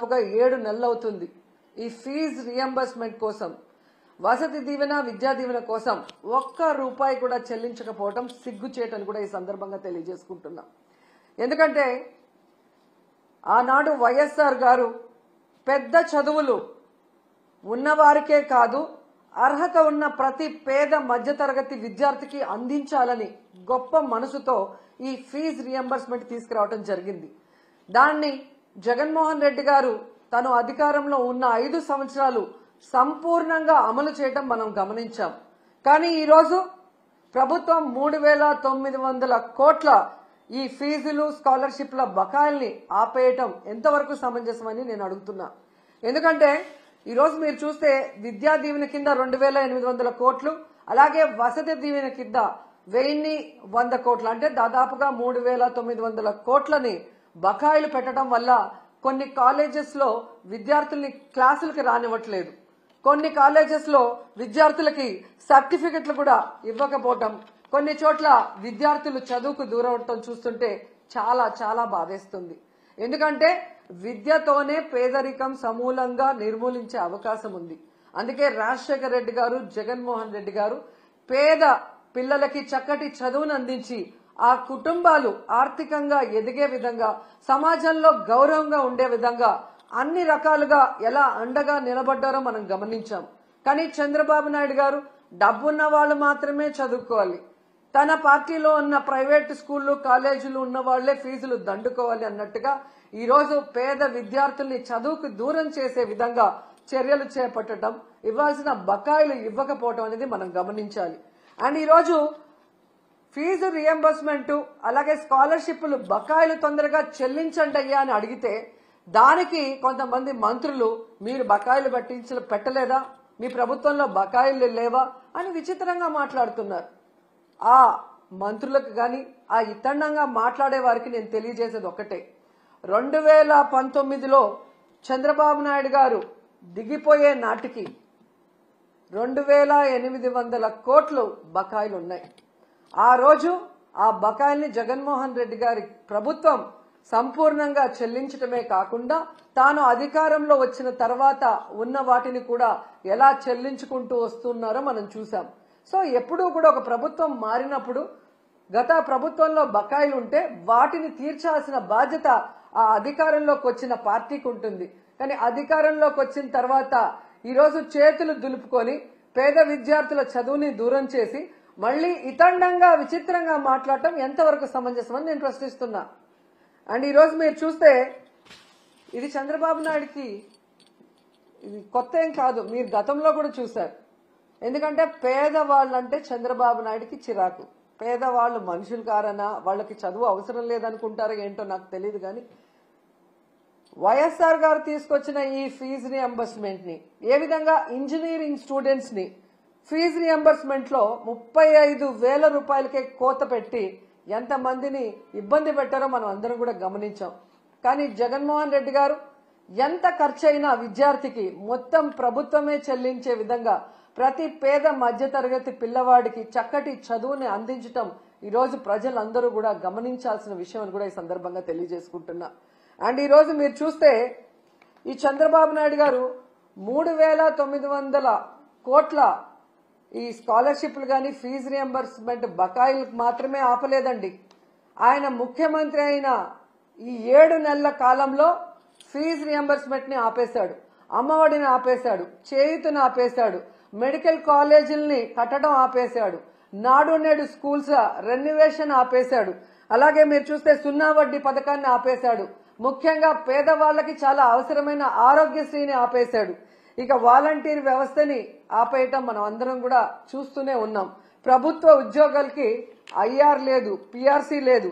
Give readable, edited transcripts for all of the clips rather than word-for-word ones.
దాదాపుగా 7 నెలలు అవుతుంది ఈ ఫీజు రియంబర్స్మెంట్ కోసం, వసతి దీవెన, విద్యా దీవెన కోసం ఒక్క రూపాయి కూడా చెల్లించకపోవడం సిగ్గుచేటని కూడా ఈ సందర్భంగా తెలియజేసుకుంటున్నాం. ఎందుకంటే ఆనాడు వైఎస్ఆర్ గారు పెద్ద చదువులు ఉన్నవారికే కాదు, అర్హత ఉన్న ప్రతి పేద మధ్యతరగతి విద్యార్థికి అందించాలని గొప్ప మనసుతో ఈ ఫీజు రియంబర్స్మెంట్ తీసుకురావడం జరిగింది. దాన్ని జగన్మోహన్ రెడ్డి గారు తను అధికారంలో ఉన్న 5 సంవత్సరాలు సంపూర్ణంగా అమలు చేయడం మనం గమనించాం. కానీ ఈరోజు ప్రభుత్వం 3,900 కోట్ల ఈ ఫీజులు, స్కాలర్షిప్ల బకాయిల్ని ఆపేయటం ఎంతవరకు సమంజసమని నేను అడుగుతున్నా. ఎందుకంటే ఈరోజు మీరు చూస్తే విద్యా దీవెన కింద 2,800 కోట్లు, అలాగే వసతి దీవెన కింద 1,100 కోట్లు, అంటే దాదాపుగా 3,900 కోట్లని బకాయిలు పెట్టడం వల్ల కొన్ని కాలేజెస్ లో విద్యార్థుల్ని క్లాసులకి రానివ్వట్లేదు, కొన్ని కాలేజెస్ లో విద్యార్థులకి సర్టిఫికెట్లు కూడా ఇవ్వకపోవటం, కొన్ని చోట్ల విద్యార్థులు చదువుకు దూరం అవటం చూస్తుంటే చాలా చాలా బాధేస్తుంది. ఎందుకంటే విద్యతోనే పేదరికం సమూలంగా నిర్మూలించే అవకాశం ఉంది. అందుకే రాజశేఖర రెడ్డి గారు, జగన్మోహన్ రెడ్డి గారు పేద పిల్లలకి చక్కటి చదువును అందించి ఆ కుటుంబాలు ఆర్థికంగా ఎదిగే విధంగా, సమాజంలో గౌరవంగా ఉండే విధంగా అన్ని రకాలుగా ఎలా అండగా నిలబడ్డారో మనం గమనించాం. కానీ చంద్రబాబు నాయుడు గారు డబ్బున్న వాళ్ళు మాత్రమే చదువుకోవాలి, తన పార్టీలో ఉన్న ప్రైవేట్ స్కూళ్లు, కాలేజీలు ఉన్న వాళ్లే ఫీజులు దండుకోవాలి అన్నట్టుగా ఈరోజు పేద విద్యార్థుల్ని చదువుకు దూరం చేసే విధంగా చర్యలు చేపట్టడం, ఇవ్వాల్సిన బకాయిలు ఇవ్వకపోవడం అనేది మనం గమనించాలి. అండ్ ఈరోజు ఫీజు రియంబర్స్మెంట్ అలాగే స్కాలర్షిప్లు బకాయిలు తొందరగా చెల్లించండి అయ్యా అని అడిగితే దానికి కొంతమంది మంత్రులు మీరు బకాయిలు పెట్టలేదా, మీ ప్రభుత్వంలో బకాయిలు లేవా అని విచిత్రంగా మాట్లాడుతున్నారు. ఆ మంత్రులకు గాని ఆ ఇతండంగా మాట్లాడే వారికి నేను తెలియజేసేది ఒక్కటే, 2019లో చంద్రబాబు నాయుడు గారు దిగిపోయే నాటికి 2,800 కోట్లు బకాయిలు ఉన్నాయి. ఆ రోజు ఆ బకాయిల్ని జగన్మోహన్ రెడ్డి గారి ప్రభుత్వం సంపూర్ణంగా చెల్లించడమే కాకుండా తాను అధికారంలో వచ్చిన తర్వాత ఉన్న వాటిని కూడా ఎలా చెల్లించుకుంటూ వస్తున్నారో మనం చూసాం. సో ఎప్పుడూ కూడా ఒక ప్రభుత్వం మారినప్పుడు గత ప్రభుత్వంలో బకాయిలు ఉంటే వాటిని తీర్చాల్సిన బాధ్యత ఆ అధికారంలోకి వచ్చిన పార్టీకి ఉంటుంది. కానీ అధికారంలోకి వచ్చిన తర్వాత ఈరోజు చేతులు దులుపుకొని పేద విద్యార్థుల చదువుని దూరం చేసి మళ్లీ ఇతండంగా విచిత్రంగా మాట్లాడటం ఎంతవరకు సమంజసమని నేను ప్రశ్నిస్తున్నా. అండ్ ఈరోజు మీరు చూస్తే ఇది చంద్రబాబు నాయుడికి ఇది కొత్త ఏం కాదు, మీరు గతంలో కూడా చూశారు. ఎందుకంటే పేదవాళ్ళంటే చంద్రబాబు నాయుడికి చిరాకు. పేదవాళ్ళు మనుషులు కారనా, వాళ్ళకి చదువు అవసరం లేదనుకుంటారో ఏంటో నాకు తెలియదు. కానీ వైఎస్ఆర్ గారు తీసుకొచ్చిన ఈ ఫీజు రియంబర్స్మెంట్ ని ఏ విధంగా ఇంజనీరింగ్ స్టూడెంట్స్ ని ఫీజు రియంబర్స్మెంట్ లో 35,000 రూపాయలకే కోత పెట్టి ఎంతమందిని ఇబ్బంది పెట్టారో మనం అందరం కూడా గమనించాం. కానీ జగన్మోహన్ రెడ్డి గారు ఎంత ఖర్చు అయినా విద్యార్థికి మొత్తం ప్రభుత్వమే చెల్లించే విధంగా ప్రతి పేద మధ్యతరగతి పిల్లవాడికి చక్కటి చదువుని అందించడం ఈరోజు ప్రజలందరూ కూడా గమనించాల్సిన విషయం అని కూడా ఈ సందర్భంగా తెలియజేసుకుంటున్నా. అండ్ ఈరోజు మీరు చూస్తే ఈ చంద్రబాబు నాయుడు గారు 3,900 కోట్ల ఈ స్కాలర్షిప్లు కానీ ఫీజు రియంబర్స్మెంట్ బకాయిలకు మాత్రమే ఆపలేదండి. ఆయన ముఖ్యమంత్రి అయిన ఈ 7 నెలల కాలంలో ఫీజు రియంబర్స్మెంట్ ని ఆపేశాడు, అమ్మఒడిని ఆపేశాడు, చేయూతను ఆపేశాడు, మెడికల్ కాలేజీల్ని కట్టడం ఆపేశాడు, నాడు నేడు స్కూల్స్ రెన్యువేషన్ ఆపేశాడు, అలాగే మీరు చూస్తే 0 వడ్డీ పథకాన్ని ఆపేశాడు, ముఖ్యంగా పేదవాళ్లకి చాలా అవసరమైన ఆరోగ్యశ్రీని ఆపేశాడు. ఇక వాలంటీర్ వ్యవస్థని ఆపేయటం మనం అందరం కూడా చూస్తూనే ఉన్నాం. ప్రభుత్వ ఉద్యోగాలకి ఐఆర్ లేదు, పిఆర్సీ లేదు,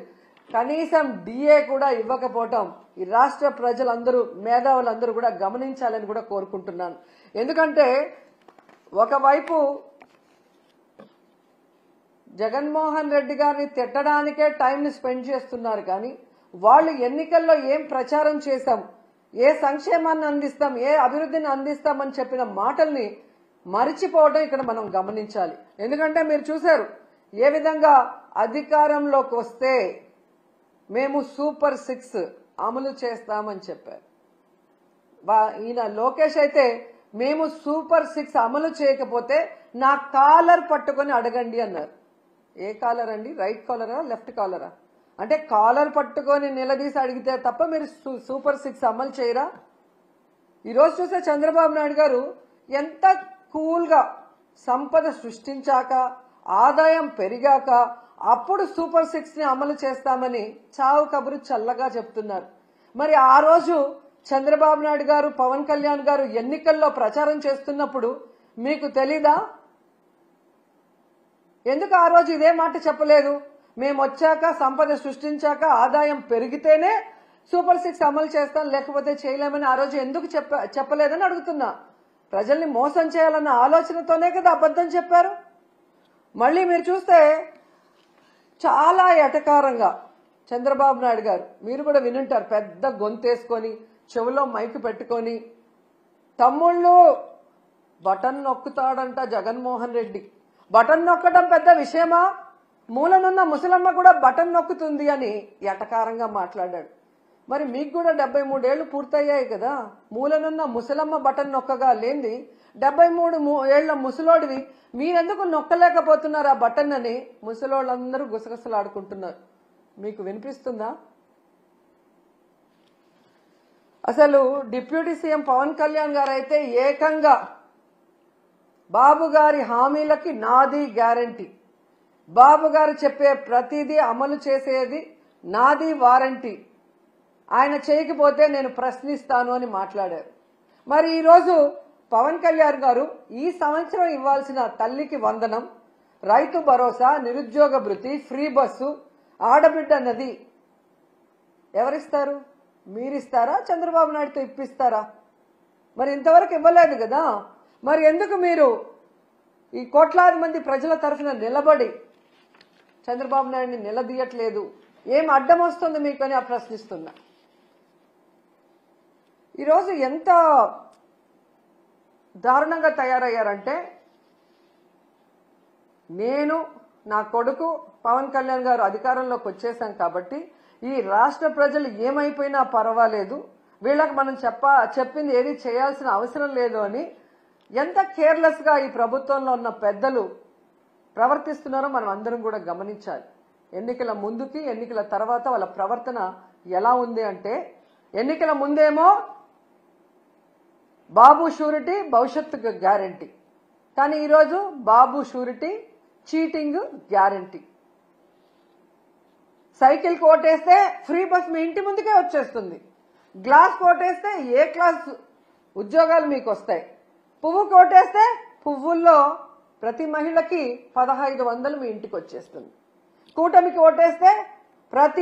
కనీసం డిఏ కూడా ఇవ్వకపోవటం ఈ రాష్ట్ర ప్రజలందరూ, మేధావులందరూ కూడా గమనించాలని కూడా కోరుకుంటున్నాను. ఎందుకంటే ఒకవైపు జగన్మోహన్ రెడ్డి గారిని తిట్టడానికే టైంని స్పెండ్ చేస్తున్నారు. కానీ వాళ్ళు ఎన్నికల్లో ఏం ప్రచారం చేశాం, ఏ సంక్షేమాన్ని అందిస్తాం, ఏ అభివృద్ధిని అందిస్తామని చెప్పిన మాటల్ని మరిచిపోవడం ఇక్కడ మనం గమనించాలి. ఎందుకంటే మీరు చూశారు ఏ విధంగా అధికారంలోకి వస్తే మేము సూపర్ 6 అమలు చేస్తామని చెప్పారు. ఈయన లోకేష్ అయితే మేము సూపర్ 6 అమలు చేయకపోతే నా కాలర్ పట్టుకొని అడగండి అన్నారు. ఏ కాలర్ అండి? రైట్ కాలరా లెఫ్ట్ కాలరా? అంటే కాలర్ పట్టుకొని నిలదీసి అడిగితే తప్ప మీరు సూపర్ 6 అమలు చేయరా? ఈరోజు చూస్తే చంద్రబాబు నాయుడు గారు ఎంత కూల్గా సంపద సృష్టించాక ఆదాయం పెరిగాక అప్పుడు సూపర్ 6 ని అమలు చేస్తామని చావు కబురు చల్లగా చెప్తున్నారు. మరి ఆ రోజు చంద్రబాబు నాయుడు గారు పవన్ కళ్యాణ్ గారు ఎన్నికల్లో ప్రచారం చేస్తున్నప్పుడు మీకు తెలీదా? ఎందుకు ఆ రోజు ఇదే మాట చెప్పలేదు? మేము వచ్చాక సంపద సృష్టించాక ఆదాయం పెరిగితేనే సూపర్ 6 అమలు చేస్తాం, లేకపోతే చేయలేమని ఆ రోజు ఎందుకు చెప్పలేదని అడుగుతున్నా. ప్రజల్ని మోసం చేయాలన్న ఆలోచనతోనే కదా అబద్ధం చెప్పారు. మళ్ళీ మీరు చూస్తే చాలా ఎటకారంగా చంద్రబాబు నాయుడు గారు, మీరు కూడా వినుంటారు, పెద్ద గొంతేసుకొని చెవిలో మైక్ పెట్టుకొని తమ్ముళ్ళు బటన్ నొక్కుతాడంట జగన్మోహన్ రెడ్డి. బటన్ నొక్కడం పెద్ద విషయమా? మూలనున్న ముసలమ్మ కూడా బటన్ నొక్కుతుంది అని ఎటకారంగా మాట్లాడాడు. మరి మీకు కూడా 73 ఏళ్లు పూర్తయ్యాయి కదా, మూలనున్న ముసలమ్మ బటన్ నొక్కగా లేంది 73 ఏళ్ల ముసలోడివి మీరెందుకు నొక్కలేకపోతున్నారు ఆ బటన్ అని ముసలోళ్ళందరూ గుసగుసలాడుకుంటున్నారు. మీకు వినిపిస్తుందా? అసలు డిప్యూటీ సీఎం పవన్ కళ్యాణ్ గారు అయితే ఏకంగా బాబు గారి హామీలకి నాది గ్యారంటీ, బాబు గారు చెప్పే ప్రతిదీ అమలు చేసేది నాది వారంటీ, ఆయన చేయకపోతే నేను ప్రశ్నిస్తాను అని మాట్లాడారు. మరి ఈరోజు పవన్ కళ్యాణ్ గారు ఈ సంవత్సరం ఇవ్వాల్సిన తల్లికి వందనం, రైతు భరోసా, నిరుద్యోగ భృతి, ఫ్రీ బస్సు, ఆడబిడ్డ నది ఎవరిస్తారు? మీరిస్తారా? చంద్రబాబు నాయుడుతో ఇప్పిస్తారా? మరి ఇంతవరకు ఇవ్వలేదు కదా. మరి ఎందుకు మీరు ఈ కోట్లాది మంది ప్రజల తరఫున నిలబడి చంద్రబాబు నాయుడిని నిలదీయట్లేదు? ఏం అడ్డం వస్తుంది మీకు అని ప్రశ్నిస్తున్నా. ఈరోజు ఎంత దారుణంగా తయారయ్యారంటే, నేను నా కొడుకు పవన్ కళ్యాణ్ గారు అధికారంలోకి వచ్చేసాం కాబట్టి ఈ రాష్ట్ర ప్రజలు ఏమైపోయినా పర్వాలేదు, వీళ్ళకి మనం చెప్పింది ఏది చేయాల్సిన అవసరం లేదు అని ఎంత కేర్లెస్ గా ఈ ప్రభుత్వంలో ఉన్న పెద్దలు ప్రవర్తిస్తున్నారో మనం అందరం కూడా గమనించాలి. ఎన్నికల ముందుకి ఎన్నికల తర్వాత వాళ్ళ ప్రవర్తన ఎలా ఉంది అంటే, ఎన్నికల ముందేమో బాబు షూరిటీ భవిష్యత్తుకు గ్యారంటీ, కానీ ఈరోజు Babu surety cheating guarantee. Cycle కోటేస్తే ఫ్రీ బస్ మీ ఇంటి ముందుకే వచ్చేస్తుంది, గ్లాస్ కోటేస్తే ఏ క్లాస్ ఉద్యోగాలు మీకు వస్తాయి, పువ్వు కోటేస్తే పువ్వుల్లో ప్రతి మహిళకి 1500 మీ ఇంటికి వచ్చేస్తుంది, కూటమికి ఓటేస్తే ప్రతి